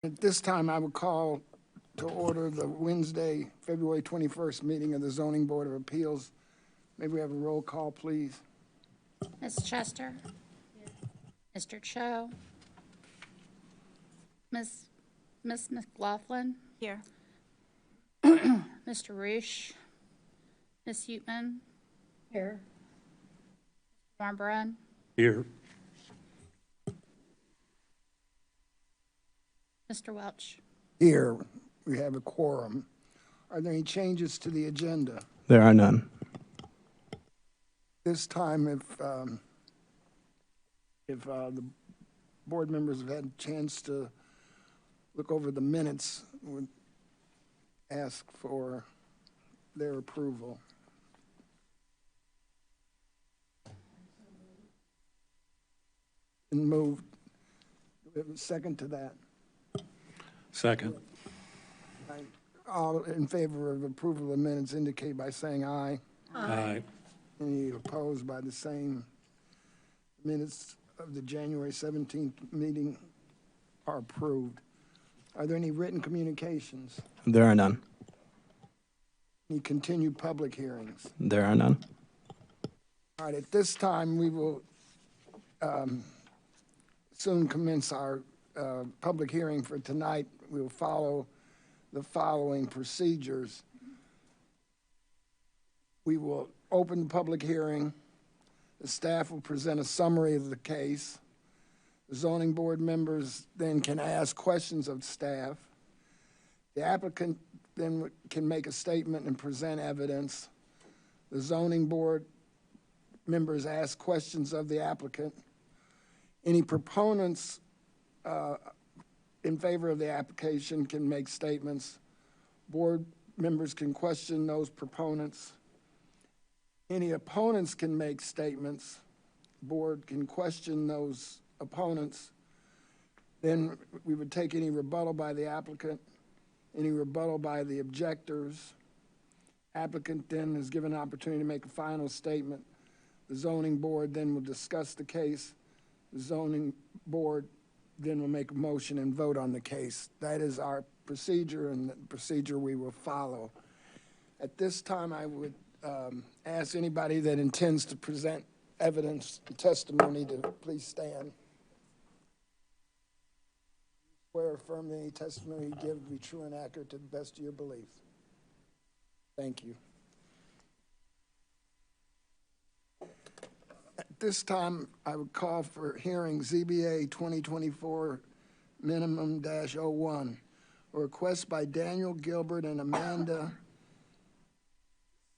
At this time, I would call to order the Wednesday, February 21st meeting of the Zoning Board of Appeals. May we have a roll call, please? Ms. Chester? Mr. Cho? Ms. McLaughlin? Here. Mr. Roosh? Ms. Utman? Here. Warmbrun? Here. Mr. Welch? Here, we have a quorum. Are there any changes to the agenda? There are none. This time, if the board members have had a chance to look over the minutes, would ask for their approval. And moved. Do we have a second to that? Second. All in favor of approval of the minutes indicate by saying aye. Aye. Any opposed by the same? Minutes of the January 17th meeting are approved. Are there any written communications? There are none. Any continued public hearings? There are none. All right, at this time, we will soon commence our public hearing for tonight. We will follow the following procedures. We will open the public hearing. The staff will present a summary of the case. The zoning board members then can ask questions of staff. The applicant then can make a statement and present evidence. The zoning board members ask questions of the applicant. Any proponents in favor of the application can make statements. Board members can question those proponents. Any opponents can make statements. Board can question those opponents. Then we would take any rebuttal by the applicant, any rebuttal by the objectors. Applicant then is given an opportunity to make a final statement. The zoning board then will discuss the case. The zoning board then will make a motion and vote on the case. That is our procedure and the procedure we will follow. At this time, I would ask anybody that intends to present evidence and testimony to please stand. Swear or affirm that any testimony you give will be true and accurate to the best of your belief. Thank you. At this time, I would call for hearing ZBA 2024 minimum-01, a request by Daniel Gilbert and Amanda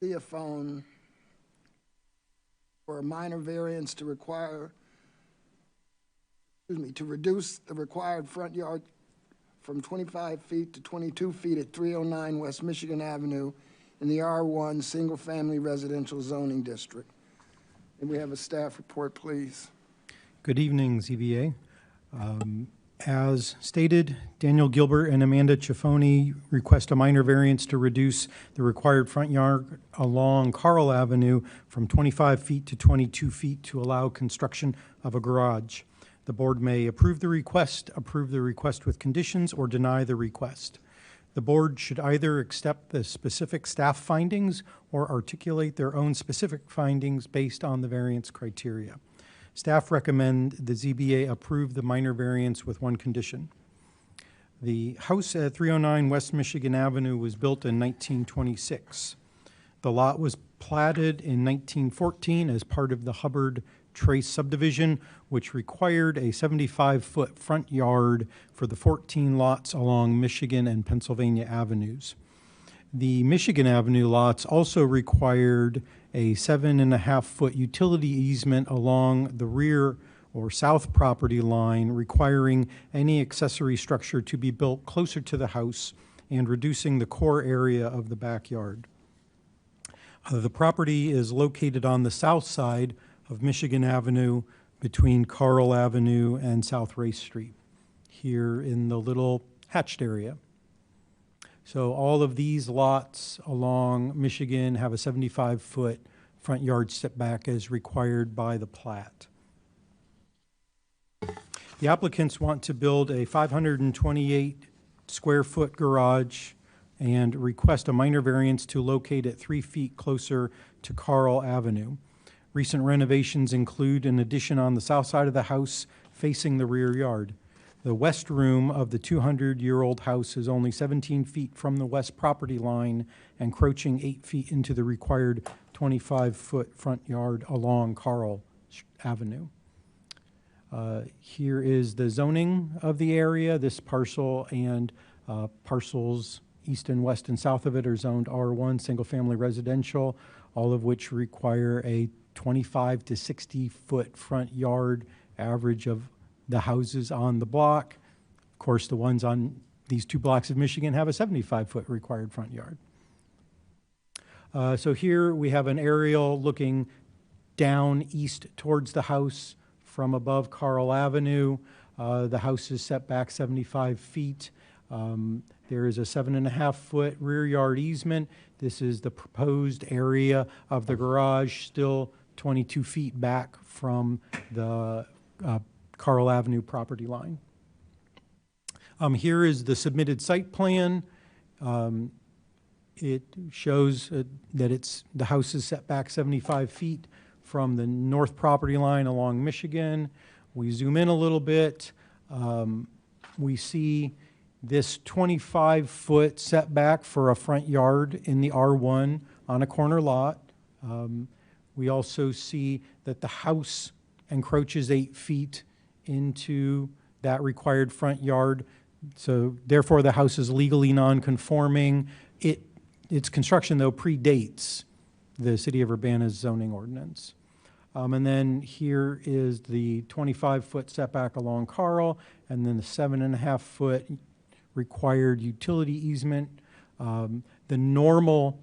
Theophone for a minor variance to reduce the required front yard from 25 feet to 22 feet at 309 West Michigan Avenue in the R1 Single Family Residential Zoning District. And we have a staff report, please. Good evening, ZBA. As stated, Daniel Gilbert and Amanda Ciaffoni request a minor variance to reduce the required front yard along Carl Avenue from 25 feet to 22 feet to allow construction of a garage. The board may approve the request with conditions, or deny the request. The board should either accept the specific staff findings or articulate their own specific findings based on the variance criteria. Staff recommend the ZBA approve the minor variance with one condition. The house at 309 West Michigan Avenue was built in 1926. The lot was platted in 1914 as part of the Hubbard Trace subdivision, which required a 75-foot front yard for the 14 lots along Michigan and Pennsylvania avenues. The Michigan Avenue lots also required a 7.5-foot utility easement along the rear or south property line, requiring any accessory structure to be built closer to the house and reducing the core area of the backyard. The property is located on the south side of Michigan Avenue between Carl Avenue and South Race Street, here in the little hatched area. So all of these lots along Michigan have a 75-foot front yard setback as required by the plat. The applicants want to build a 528 square foot garage and request a minor variance to locate it 3 feet closer to Carl Avenue. Recent renovations include an addition on the south side of the house facing the rear yard. The west room of the 200-year-old house is only 17 feet from the west property line, encroaching 8 feet into the required 25-foot front yard along Carl Avenue. Here is the zoning of the area. This parcel and parcels east and west and south of it are zoned R1, single-family residential, all of which require a 25 to 60-foot front yard average of the houses on the block. Of course, the ones on these 2 blocks of Michigan have a 75-foot required front yard. So here we have an aerial looking down east towards the house from above Carl Avenue. The house is set back 75 feet. There is a 7.5-foot rear yard easement. This is the proposed area of the garage, still 22 feet back from the Carl Avenue property line. Here is the submitted site plan. It shows that the house is set back 75 feet from the north property line along Michigan. We zoom in a little bit. We see this 25-foot setback for a front yard in the R1 on a corner lot. We also see that the house encroaches 8 feet into that required front yard. So therefore, the house is legally non-conforming. Its construction, though, predates the City of Urbana's zoning ordinance. And then here is the 25-foot setback along Carl, and then the 7.5-foot required utility easement. The normal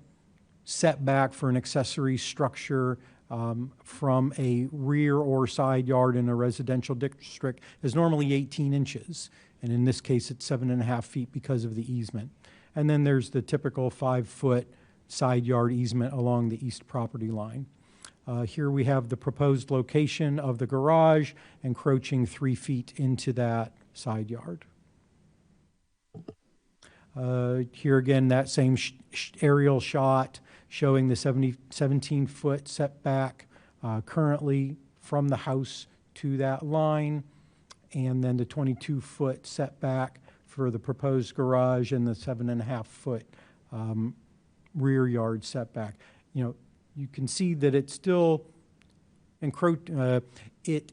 setback for an accessory structure from a rear or side yard in a residential district is normally 18 inches. And in this case, it's 7.5 feet because of the easement. And then there's the typical 5-foot side yard easement along the east property line. Here we have the proposed location of the garage encroaching 3 feet into that side yard. Here again, that same aerial shot showing the 17-foot setback currently from the house to that line, and then the 22-foot setback for the proposed garage and the 7.5-foot rear yard setback. You know, you can see that it's still it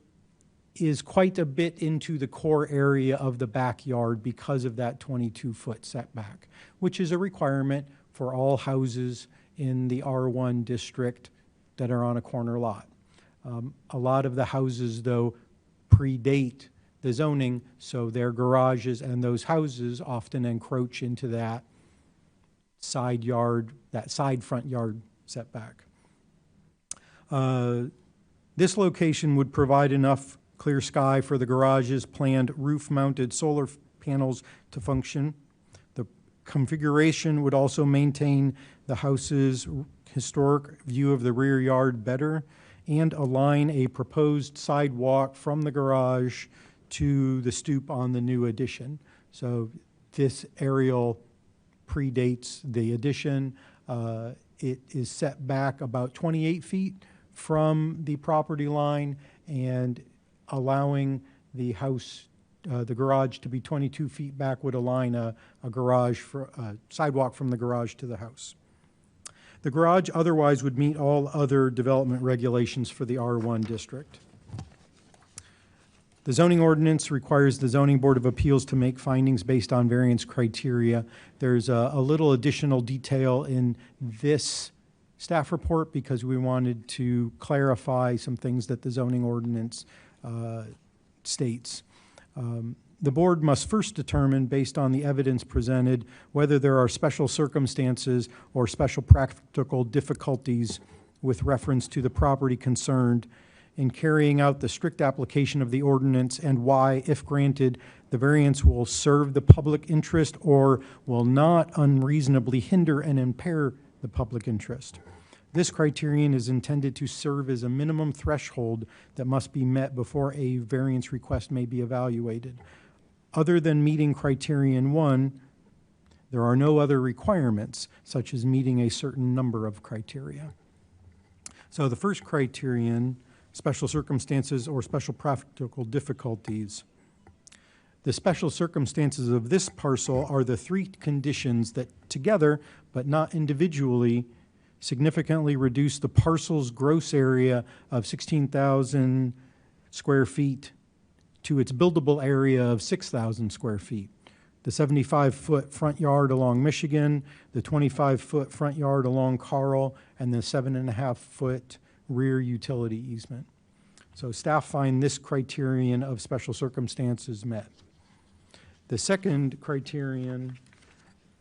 is quite a bit into the core area of the backyard because of that 22-foot setback, which is a requirement for all houses in the R1 district that are on a corner lot. A lot of the houses, though, predate the zoning, so their garages and those houses often encroach into that side yard, that side front yard setback. This location would provide enough clear sky for the garage's planned roof-mounted solar panels to function. The configuration would also maintain the house's historic view of the rear yard better and align a proposed sidewalk from the garage to the stoop on the new addition. So this aerial predates the addition. It is set back about 28 feet from the property line and allowing the house, the garage to be 22 feet back would align a garage for a sidewalk from the garage to the house. The garage otherwise would meet all other development regulations for the R1 district. The zoning ordinance requires the Zoning Board of Appeals to make findings based on variance criteria. There's a little additional detail in this staff report because we wanted to clarify some things that the zoning ordinance states. The board must first determine, based on the evidence presented, whether there are special circumstances or special practical difficulties with reference to the property concerned in carrying out the strict application of the ordinance, and why, if granted, the variance will serve the public interest or will not unreasonably hinder and impair the public interest. This criterion is intended to serve as a minimum threshold that must be met before a variance request may be evaluated. Other than meeting criterion 1, there are no other requirements, such as meeting a certain number of criteria. So the first criterion, special circumstances or special practical difficulties. The special circumstances of this parcel are the three conditions that together, but not individually, significantly reduce the parcel's gross area of 16,000 square feet to its buildable area of 6,000 square feet. The 75-foot front yard along Michigan, the 25-foot front yard along Carl, and the 7.5-foot rear utility easement. So staff find this criterion of special circumstances met. The second criterion,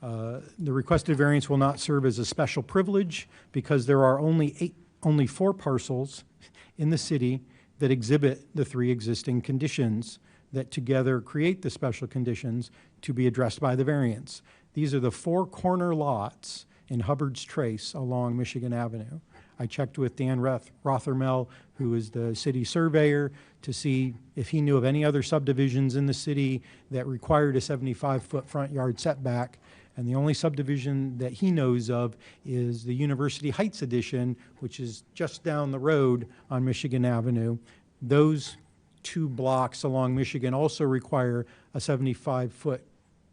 the requested variance will not serve as a special privilege because there are only 4 parcels in the city that exhibit the 3 existing conditions that together create the special conditions to be addressed by the variance. These are the 4 corner lots in Hubbard's Trace along Michigan Avenue. I checked with Dan Rothermel, who is the city surveyor, to see if he knew of any other subdivisions in the city that required a 75-foot front yard setback. And the only subdivision that he knows of is the University Heights Edition, which is just down the road on Michigan Avenue. Those 2 blocks along Michigan also require a 75-foot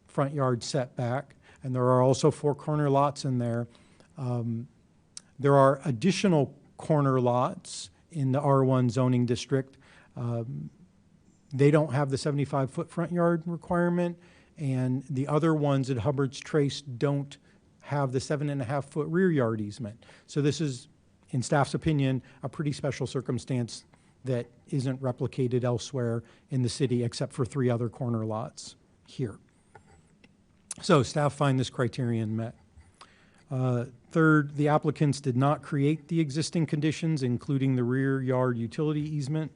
front yard setback, and there are also 4 corner lots in there. There are additional corner lots in the R1 zoning district. They don't have the 75-foot front yard requirement, and the other ones at Hubbard's Trace don't have the 7.5-foot rear yard easement. So this is, in staff's opinion, a pretty special circumstance that isn't replicated elsewhere in the city except for 3 other corner lots here. So staff find this criterion met. Third, the applicants did not create the existing conditions, including the rear yard utility easement.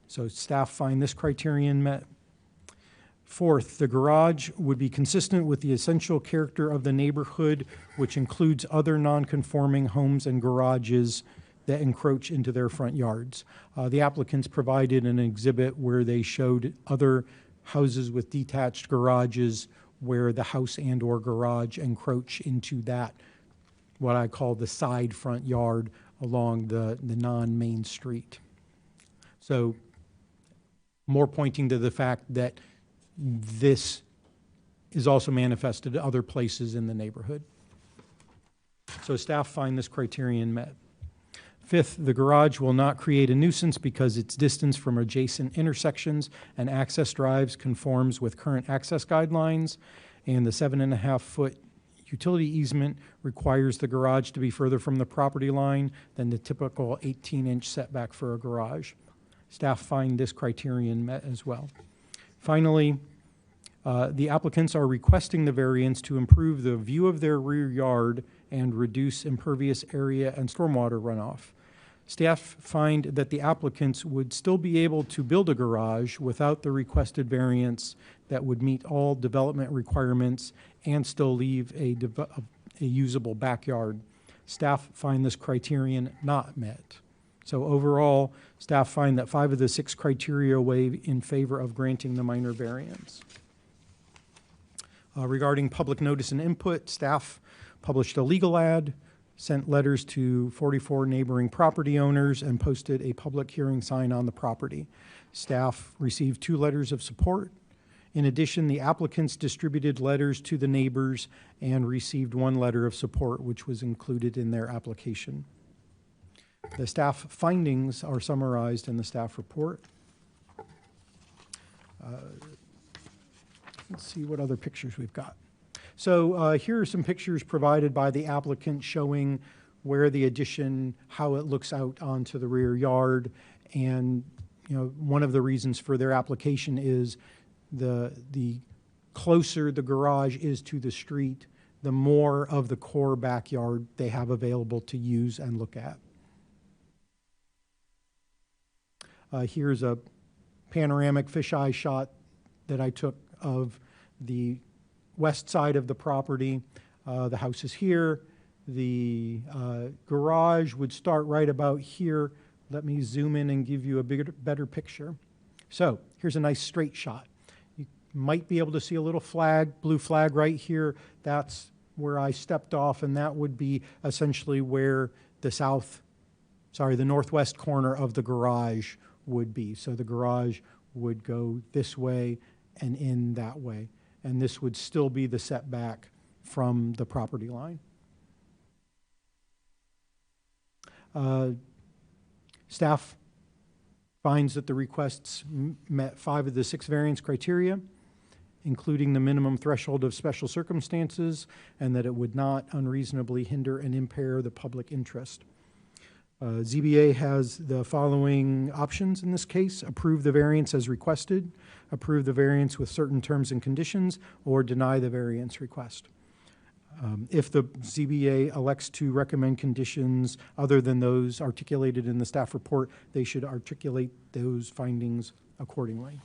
So staff find this criterion met. Fourth, the garage would be consistent with the essential character of the neighborhood, which includes other non-conforming homes and garages that encroach into their front yards. The applicants provided an exhibit where they showed other houses with detached garages where the house and or garage encroach into that, what I call the side front yard along the non-main street. So more pointing to the fact that this is also manifested at other places in the neighborhood. So staff find this criterion met. Fifth, the garage will not create a nuisance because its distance from adjacent intersections and access drives conforms with current access guidelines, and the 7.5-foot utility easement requires the garage to be further from the property line than the typical 18-inch setback for a garage. Staff find this criterion met as well. Finally, the applicants are requesting the variance to improve the view of their rear yard and reduce impervious area and stormwater runoff. Staff find that the applicants would still be able to build a garage without the requested variance that would meet all development requirements and still leave a usable backyard. Staff find this criterion not met. So overall, staff find that 5 of the 6 criteria weigh in favor of granting the minor variance. Regarding public notice and input, staff published a legal ad, sent letters to 44 neighboring property owners, and posted a public hearing sign on the property. Staff received 2 letters of support. In addition, the applicants distributed letters to the neighbors and received 1 letter of support, which was included in their application. The staff findings are summarized in the staff report. Let's see what other pictures we've got. So here are some pictures provided by the applicant showing where the addition, how it looks out onto the rear yard. And one of the reasons for their application is the closer the garage is to the street, the more of the core backyard they have available to use and look at. Here's a panoramic fisheye shot that I took of the west side of the property. The house is here. The garage would start right about here. Let me zoom in and give you a better picture. So here's a nice straight shot. You might be able to see a little flag, blue flag right here. That's where I stepped off, and that would be essentially where the northwest corner of the garage would be. So the garage would go this way and in that way. And this would still be the setback from the property line. Staff finds that the requests met 5 of the 6 variance criteria, including the minimum threshold of special circumstances, and that it would not unreasonably hinder and impair the public interest. ZBA has the following options in this case: approve the variance as requested, approve the variance with certain terms and conditions, or deny the variance request. If the ZBA elects to recommend conditions other than those articulated in the staff report, they should articulate those findings accordingly.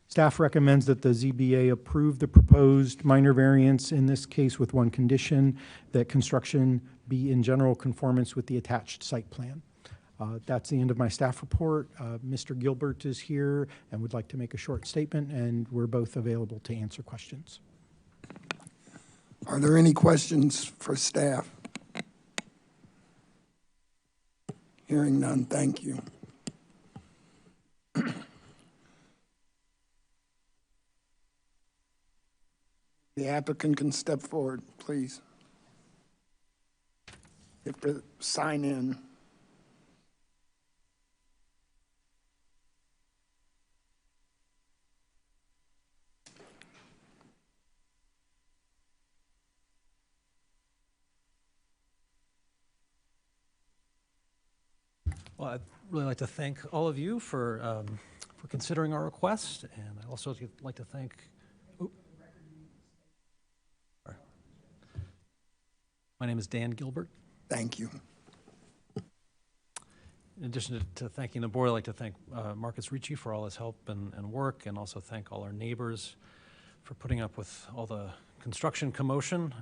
Staff recommends that the ZBA approve the proposed minor variance, in this case with one condition, that construction be in general conformance with the attached site plan. That's the end of my staff report. Mr. Gilbert is here and would like to make a short statement, and we're both available to answer questions. Are there any questions for staff? Hearing none, thank you. The applicant can step forward, please. You have to sign in. Well, I'd really like to thank all of you for considering our request, and I'd also like to thank. My name is Dan Gilbert. Thank you. In addition to thanking the board, I'd like to thank Marcus Ricci for all his help and work, and also thank all our neighbors for putting up with all the construction commotion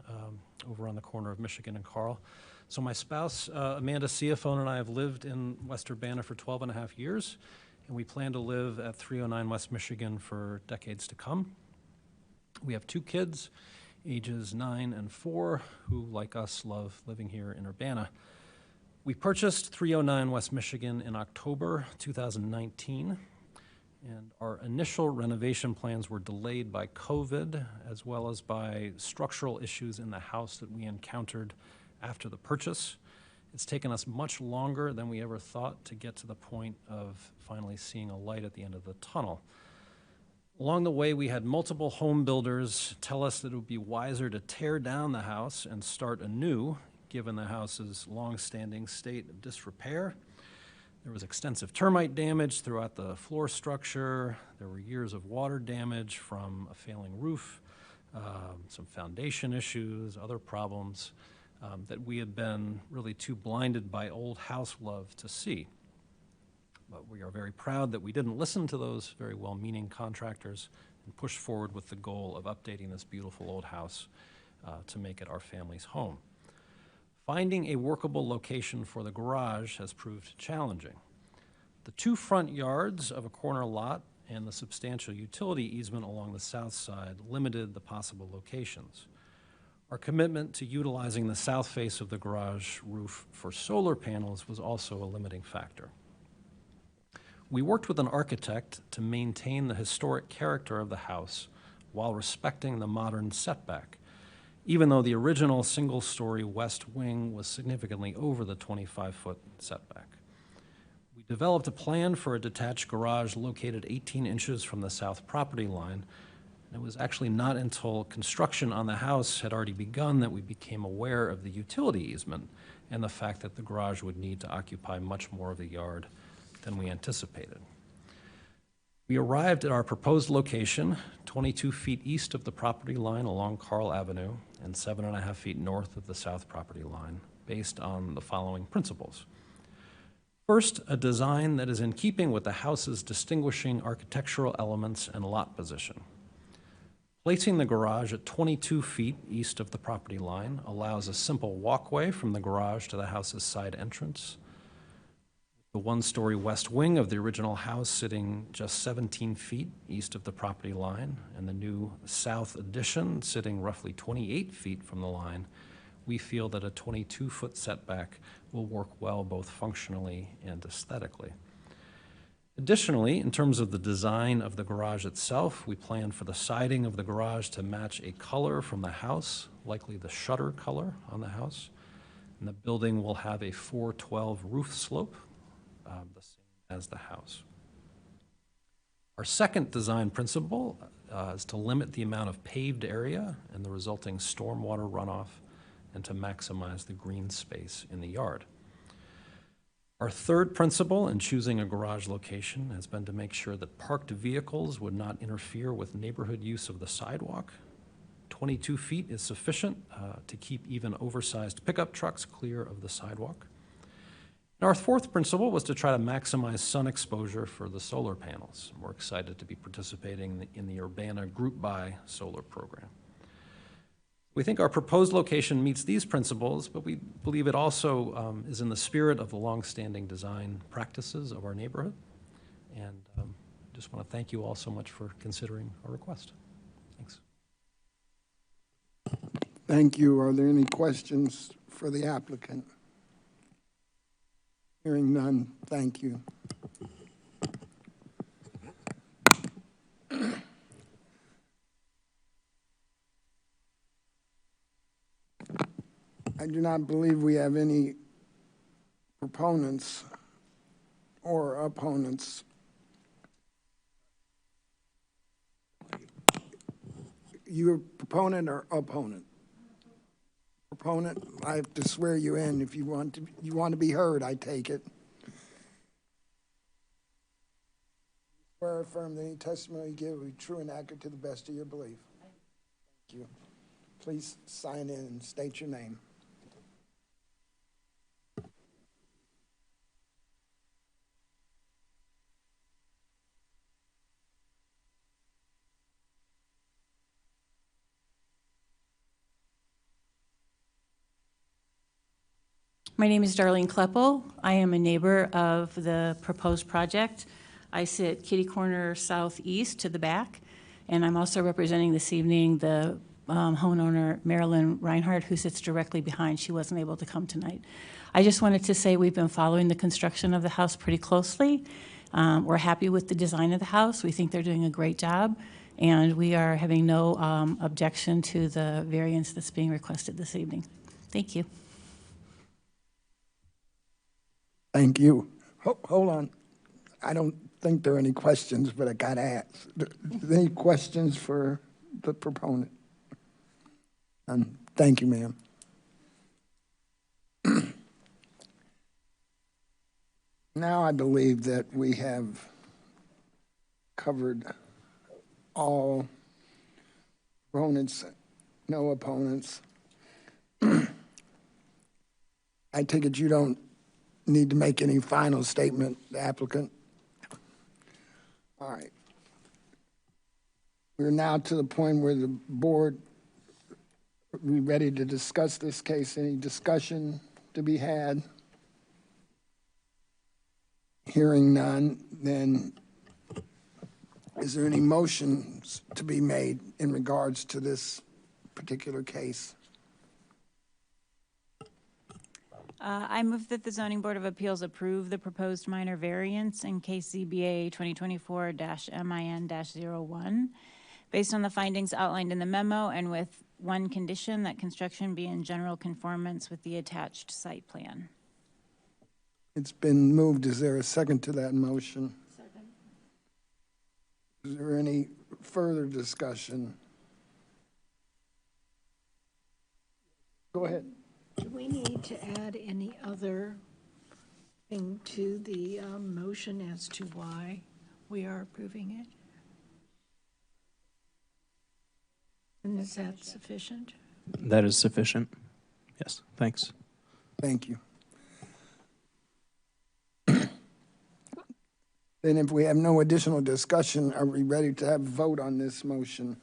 over on the corner of Michigan and Carl. So my spouse, Amanda Ciafone, and I have lived in West Urbana for 12 and a half years, and we plan to live at 309 West Michigan for decades to come. We have 2 kids, ages 9 and 4, who, like us, love living here in Urbana. We purchased 309 West Michigan in October 2019, and our initial renovation plans were delayed by COVID, as well as by structural issues in the house that we encountered after the purchase. It's taken us much longer than we ever thought to get to the point of finally seeing a light at the end of the tunnel. Along the way, we had multiple home builders tell us that it would be wiser to tear down the house and start anew, given the house's long-standing state of disrepair. There was extensive termite damage throughout the floor structure. There were years of water damage from a failing roof, some foundation issues, other problems that we had been really too blinded by old house love to see. But we are very proud that we didn't listen to those very well-meaning contractors and push forward with the goal of updating this beautiful old house to make it our family's home. Finding a workable location for the garage has proved challenging. The 2 front yards of a corner lot and the substantial utility easement along the south side limited the possible locations. Our commitment to utilizing the south face of the garage roof for solar panels was also a limiting factor. We worked with an architect to maintain the historic character of the house while respecting the modern setback, even though the original single-story west wing was significantly over the 25-foot setback. We developed a plan for a detached garage located 18 inches from the south property line. And it was actually not until construction on the house had already begun that we became aware of the utility easement and the fact that the garage would need to occupy much more of the yard than we anticipated. We arrived at our proposed location 22 feet east of the property line along Carl Avenue and 7.5 feet north of the south property line based on the following principles. First, a design that is in keeping with the house's distinguishing architectural elements and lot position. Placing the garage at 22 feet east of the property line allows a simple walkway from the garage to the house's side entrance. The one-story west wing of the original house sitting just 17 feet east of the property line, and the new south addition sitting roughly 28 feet from the line, we feel that a 22-foot setback will work well both functionally and aesthetically. Additionally, in terms of the design of the garage itself, we plan for the siding of the garage to match a color from the house, likely the shutter color on the house. And the building will have a 412 roof slope, the same as the house. Our second design principle is to limit the amount of paved area and the resulting stormwater runoff, and to maximize the green space in the yard. Our third principle in choosing a garage location has been to make sure that parked vehicles would not interfere with neighborhood use of the sidewalk. 22 feet is sufficient to keep even oversized pickup trucks clear of the sidewalk. And our fourth principle was to try to maximize sun exposure for the solar panels. We're excited to be participating in the Urbana Group Buy solar program. We think our proposed location meets these principles, but we believe it also is in the spirit of the longstanding design practices of our neighborhood. And just want to thank you all so much for considering our request. Thanks. Thank you. Are there any questions for the applicant? Hearing none, thank you. I do not believe we have any proponents or opponents. You a proponent or opponent? Proponent, I have to swear you in if you want to be heard, I take it. Swear or affirm that any testimony you give will be true and accurate to the best of your belief. Thank you. Please sign in and state your name. My name is Darlene Kleppel. I am a neighbor of the proposed project. I sit kitty corner southeast to the back, and I'm also representing this evening the homeowner, Marilyn Reinhardt, who sits directly behind. She wasn't able to come tonight. I just wanted to say we've been following the construction of the house pretty closely. We're happy with the design of the house. We think they're doing a great job, and we are having no objection to the variance that's being requested this evening. Thank you. Thank you. Hold on. I don't think there are any questions, but I got to ask. Any questions for the proponent? Thank you, ma'am. Now I believe that we have covered all opponents, no opponents. I take it you don't need to make any final statement, the applicant? All right. We're now to the point where the board, we ready to discuss this case. Any discussion to be had? Hearing none, then is there any motions to be made in regards to this particular case? I move that the Zoning Board of Appeals approve the proposed minor variance in case ZBA 2024-MIN-01, based on the findings outlined in the memo and with one condition, that construction be in general conformance with the attached site plan. It's been moved. Is there a second to that motion? Second. Is there any further discussion? Go ahead. Do we need to add any other thing to the motion as to why we are approving it? And is that sufficient? That is sufficient. Yes, thanks. Thank you. Then if we have no additional discussion, are we ready to have a vote on this motion?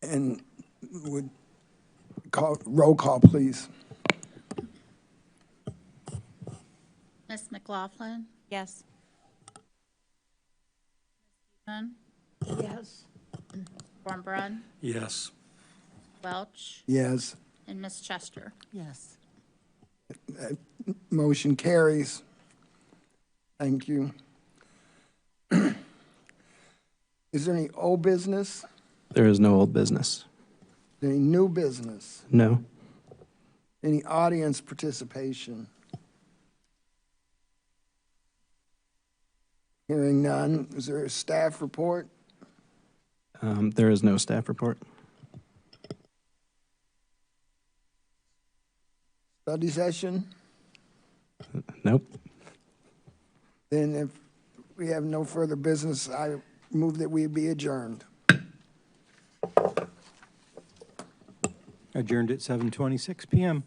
And would roll call, please. Ms. McLaughlin, Yes. Newman, Yes. Cornbrennan, Yes. Welch, Yes. and Ms. Chester. Yes. Motion carries. Thank you. Is there any old business? There is no old business. Any new business? No. Any audience participation? Hearing none. Is there a staff report? There is no staff report. Study session? Nope. Then if we have no further business, I move that we be adjourned. Adjourned at 7:26 PM.